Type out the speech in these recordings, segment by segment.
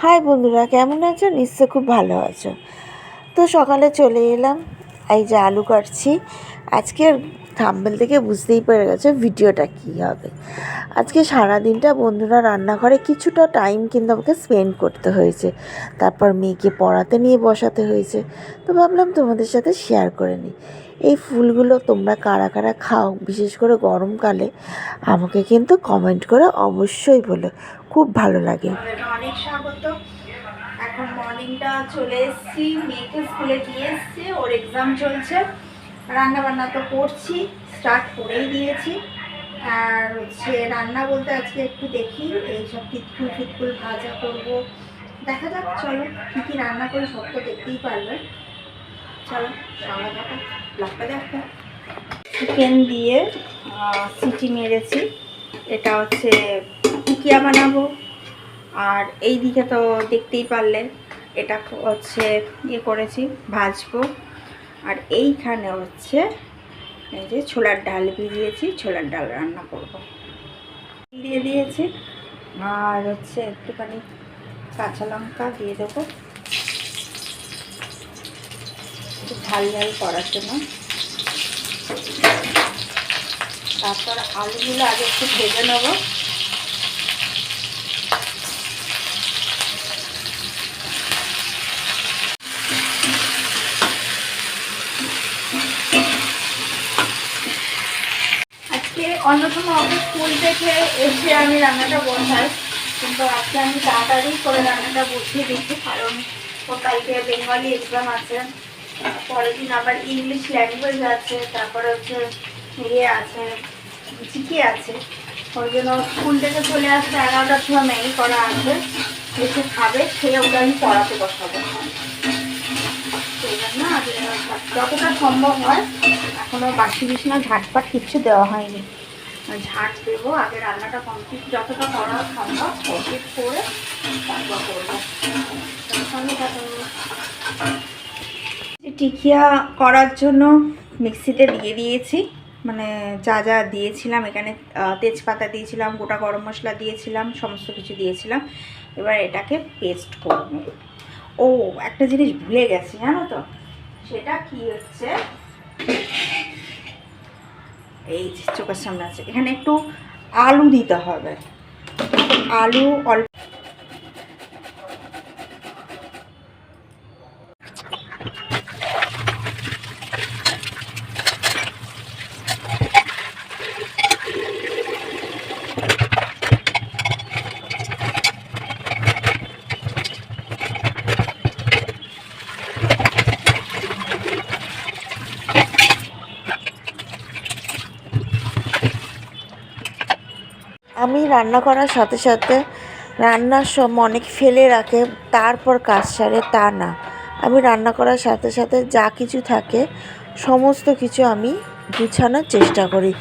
High বন্ধুরা, কেমন আছো? নিশ্চয় খুব ভালো আছো। তো সকালে চলে এলাম, এই যে আলু কাটছি। আজকের থাম্বনেল থেকে বুঝতেই পেরে গেছে ভিডিওটা কী হবে। আজকে সারাদিনটা বন্ধুরা রান্নাঘরে কিছুটা টাইম কিন্তু আমাকে স্পেন্ড করতে হয়েছে। তারপর মেয়েকে পড়াতে নিয়ে বসাতে হয়েছে। তো ভাবলাম তোমাদের সাথে শেয়ার করে নিই। এই ফুলগুলো তোমরা কারা কারা খাও, বিশেষ করে গরমকালে, আমাকে কিন্তু কমেন্ট করে অবশ্যই বলো, খুব ভালো লাগে। অনেক স্বাগত। এখন মর্নিংটা চলে এসেছি, মেয়েকে স্কুলে দিয়ে এসছি, ওর এক্সাম চলছে। রান্না বান্না তো করছি, স্টার্ট করেই দিয়েছি। আর রান্না বলতে আজকে একটু দেখি এইসব ফিটকুল ভাজা করবো। দেখা যাক, চলো কী কী রান্না করি, সব তো দেখতেই পারবে। চলো সঙ্গে থাকো, ব্লগটা দেখো। চিকেন দিয়ে সিটি মেরেছি, এটা টিকিয়া বানাবো। আর এই দিকে তো দেখতেই পারলে, এটা করেছি, ভাজবো। আর এইখানে এই যে ছোলার ডাল ভিজিয়েছি, ছোলার ডাল রান্না করব। দিয়ে দিয়েছি, আর একটুখানি কাঁচা লঙ্কা দিয়ে দেবো একটু ঝাল ঝাল করার জন্য। তারপর আলুগুলো আগে একটু ভেজে নেবো। অন্য সময় ওকে স্কুল থেকে এসে আমি রান্নাটা বসাই, কিন্তু আজকে আমি তাড়াতাড়ি করে রান্নাটা বসিয়ে দিচ্ছি, কারণ ও কালকে বেঙ্গলি এক্সাম আছে, পরের দিন আবার ইংলিশ ল্যাঙ্গুয়েজ আছে, তারপরে আছে জিকে আছে। ওই জন্য স্কুল থেকে চলে আসতে 11টার সময় ম্যাগি করা আছে, এসে খাবে, খেয়ে ওটা আমি পড়াতে বসাবো। সেই জন্য যতটা সম্ভব হয়, এখনও বাসি বিছানা ঝাটপাট কিচ্ছু দেওয়া হয়নি। ঝাঁট দেবো, আগে রান্নাটা কমপ্লিট যতটা করা সম্ভব কমপ্লিট করে তারপর করবো। টিকিয়া করার জন্য মিক্সিতে দিয়ে দিয়েছি, মানে যা যা দিয়েছিলাম এখানে, তেজপাতা দিয়েছিলাম, গোটা গরম মশলা দিয়েছিলাম, সমস্ত কিছু দিয়েছিলাম। এবার এটাকে পেস্ট করব। ও একটা জিনিস ভুলে গেছি, জানো তো, সেটা কি এই যে চোখের সামনে আছে, এখানে একটু আলু দিতে হবে। আলু অল্প, আমি রান্না করার সাথে সাথে রান্নার সময় অনেক ফেলে রাখে তারপর কাজ সারে, তা না। আমি রান্না করার সাথে সাথে যা কিছু থাকে সমস্ত কিছু আমি গুছানোর চেষ্টা করি।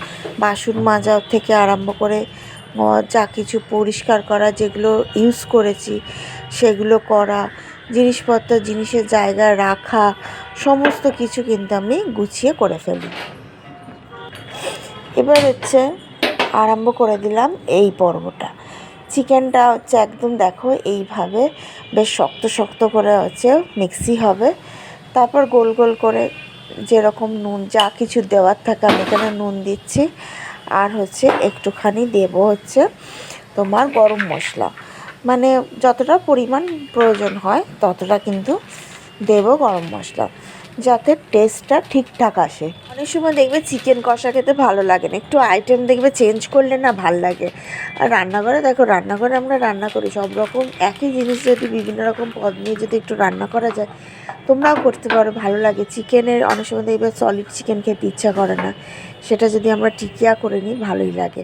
বাসন মাজা থেকে আরম্ভ করে যা কিছু পরিষ্কার করা, যেগুলো ইউজ করেছি সেগুলো করা, জিনিসপত্র জিনিসের জায়গায় রাখা, সমস্ত কিছু কিন্তু আমি গুছিয়ে করে ফেলি। এবার আরম্ভ করে দিলাম এই পর্বটা। চিকেনটা একদম দেখো এইভাবে বেশ শক্ত শক্ত করে মিক্সি হবে। তারপর গোল গোল করে যেরকম নুন যা কিছু দেওয়ার থাকে আমি এখানে নুন দিচ্ছি। আর একটুখানি দেব তোমার গরম মশলা, মানে যতটা পরিমাণ প্রয়োজন হয় ততটা কিন্তু দেব গরম মশলা, যাতে টেস্টটা ঠিকঠাক আসে। অনেক সময় দেখবে চিকেন কষা খেতে ভালো লাগে না, একটু আইটেম দেখবে চেঞ্জ করলে না ভাল লাগে। আর রান্নাঘরে দেখো, রান্নাঘরে আমরা রান্না করি সব রকম একই জিনিস, যদি বিভিন্ন রকম পদ নিয়ে যদি একটু রান্না করা যায়, তোমরাও করতে পারো, ভালো লাগে। চিকেনের অনেক সময় দেখবে সলিড চিকেন খেতে ইচ্ছা করে না, সেটা যদি আমরা টিকিয়া করে নিই ভালোই লাগে।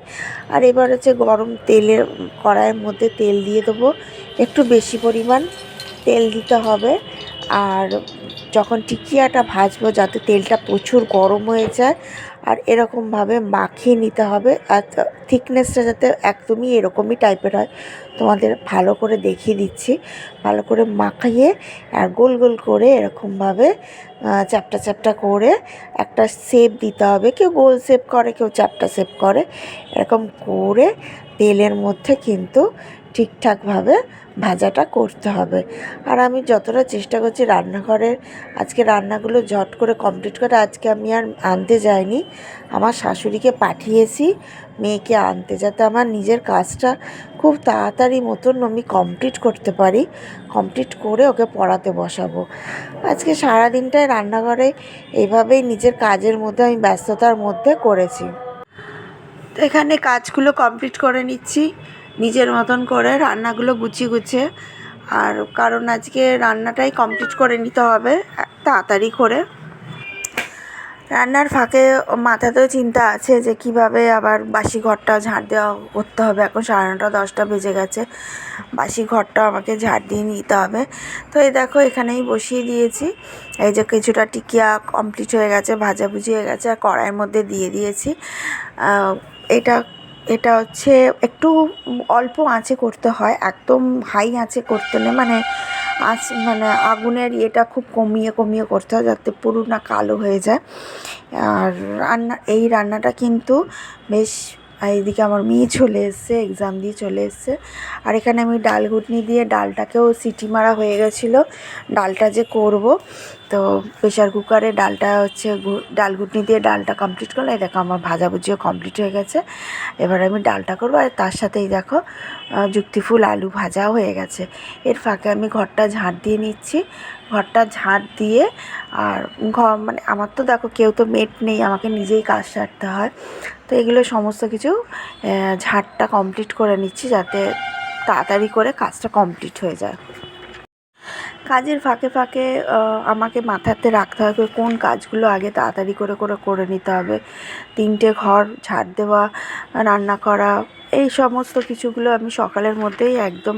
আর এবার গরম তেলের কড়াইয়ের মধ্যে তেল দিয়ে দেবো, একটু বেশি পরিমাণ তেল দিতে হবে। আর যখন টিকিয়াটা ভাজবো যাতে তেলটা প্রচুর গরম হয়ে যায়, আর এরকমভাবে মাখিয়ে নিতে হবে। আর থিকনেসটা যাতে একদমই এরকমই টাইপের হয়, তোমাদের ভালো করে দেখিয়ে দিচ্ছি। ভালো করে মাখিয়ে আর গোল গোল করে এরকমভাবে চ্যাপটা চ্যাপটা করে একটা শেপ দিতে হবে। কেউ গোল শেপ করে, কেউ চ্যাপটা শেপ করে। এরকম করে তেলের মধ্যে কিন্তু ঠিকঠাকভাবে ভাজাটা করতে হবে। আর আমি যতটা চেষ্টা করছি রান্নাঘরের আজকে রান্নাগুলো ঝট করে কমপ্লিট করে। আজকে আমি আর আনতে যাইনি, আমার শাশুড়িকে পাঠিয়েছি মেয়েকে আনতে, যাতে আমার নিজের কাজটা খুব তাড়াতাড়ি মতন আমি কমপ্লিট করতে পারি। কমপ্লিট করে ওকে পড়াতে বসাবো। আজকে সারাদিনটাই রান্নাঘরে এইভাবেই নিজের কাজের মধ্যে আমি ব্যস্ততার মধ্যে করেছি। তো এখানে কাজগুলো কমপ্লিট করে নিচ্ছি নিজের মতন করে, রান্নাগুলো গুছিয়ে গুছিয়ে। আর কারণ আজকে রান্নাটাই কমপ্লিট করে নিতে হবে তাড়াতাড়ি করে। রান্নার ফাঁকে মাথাতেও চিন্তা আছে যে কিভাবে আবার বাসি ঘরটা ঝাড় দেওয়া করতে হবে। এখন 9:30 10টা বেজে গেছে, বাসি ঘরটা আমাকে ঝাড় দিয়ে নিতে হবে। তো এই দেখো এখানেই বসিয়ে দিয়েছি। এই যে কিছুটা টিকিয়া কমপ্লিট হয়ে গেছে, ভাজাভুজি হয়ে গেছে, আর কড়াইয়ের মধ্যে দিয়ে দিয়েছি। এটা এটা হচ্ছে একটু অল্প আঁচে করতে হয়, একদম হাই আঁচে করতে নেই, মানে আগুনের ইয়েটা খুব কমিয়ে কমিয়ে করতে হয় যাতে পুরো না কালো হয়ে যায়। আর এই রান্নাটা কিন্তু বেশ, এইদিকে আমার মেয়ে চলে এসছে, এক্সাম দিয়ে চলে এসছে। আর এখানে আমি ডাল ঘুটনি দিয়ে ডালটাকেও সিটি মারা হয়ে গেছিলো, ডালটা যে করব। তো প্রেশার কুকারে ডালটা হচ্ছে ডাল ঘুটনি দিয়ে ডালটা কমপ্লিট করলে, এই দেখো আমার ভাজাভুজিও কমপ্লিট হয়ে গেছে। এবার আমি ডালটা করবো, আর তার সাথেই দেখো যুক্তিফুল আলু ভাজাও হয়ে গেছে। এর ফাঁকে আমি ঘরটা ঝাড় দিয়ে নিচ্ছি। ঘরটা ঝাড় দিয়ে, আর মানে আমার তো দেখো কেউ তো মেট নেই, আমাকে নিজেই কাজ সারতে হয়। তো এগুলো সমস্ত কিছু ঝাড়টা কমপ্লিট করে নিচ্ছি যাতে তাড়াতাড়ি করে কাজটা কমপ্লিট হয়ে যায়। কাজের ফাঁকে ফাঁকে আমাকে মাথাতে রাখতে হবে কোন কাজগুলো আগে তাড়াতাড়ি করে নিতে হবে। 3টে ঘর ঝাড় দেওয়া, রান্না করা, এই সমস্ত কিছুগুলো আমি সকালের মধ্যেই একদম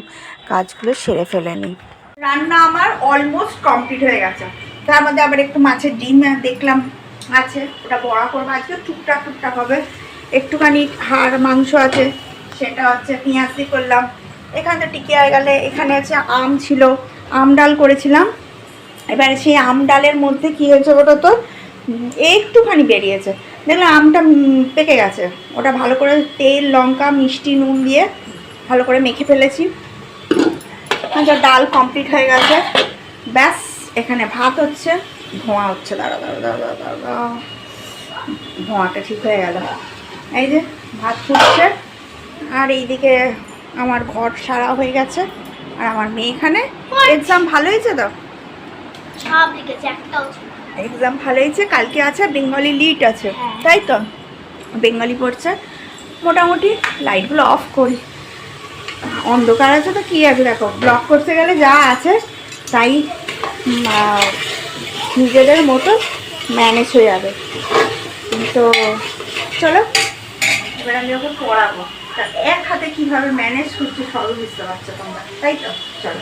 কাজগুলো সেরে ফেলে নিই। রান্না আমার অলমোস্ট কমপ্লিট হয়ে গেছে। তার মধ্যে আবার একটু মাছের ডিম দেখলাম আছে, ওটা বড়া করবো আজকে, টুকটাক টুকটাক হবে। একটুখানি হাড় মাংস আছে, সেটা হচ্ছে পেঁয়াজ দিয়ে করলাম। এখানে তো টিকিয়ে গেলে, এখানে আছে আম ছিল, আম ডাল করেছিলাম। এবারে সেই আম ডালের মধ্যে কী হয়েছে ওটা তো একটুখানি বেরিয়েছে, দেখলাম আমটা পেকে গেছে। ওটা ভালো করে তেল লঙ্কা মিষ্টি নুন দিয়ে ভালো করে মেখে ফেলেছি। আচ্ছা, ডাল কমপ্লিট হয়ে গেছে, ব্যাস। এখানে ভাত হচ্ছে, ধোঁয়া হচ্ছে, দাঁড়া দাঁড়া দাঁড়া দাঁড়া, ধোঁয়াটা ঠিক হয়ে গেল। এই যে ভাত ফুটছে, আর এইদিকে আমার ঘর সারা হয়ে গেছে। আর আমার মেয়ে এখানে এক্সাম ভালো হয়েছে তো, সব লিখেছে, একটাও এক্সাম ভালো হয়েছে। কালকে আছে বেঙ্গলি লিট আছে, তাই তো বেঙ্গলি পড়ছে। মোটামুটি লাইটগুলো অফ করি, অন্ধকার আছে তো কী আছে, দেখো ব্লগ করতে গেলে যা আছে তাই নিজেদের মতো ম্যানেজ হয়ে যাবে। তো চলো এবার আমি ওকে পড়াবো, তা এক হাতে কীভাবে ম্যানেজ করছি সবই বুঝতে পারছো তোমরা, তাই তো চলো।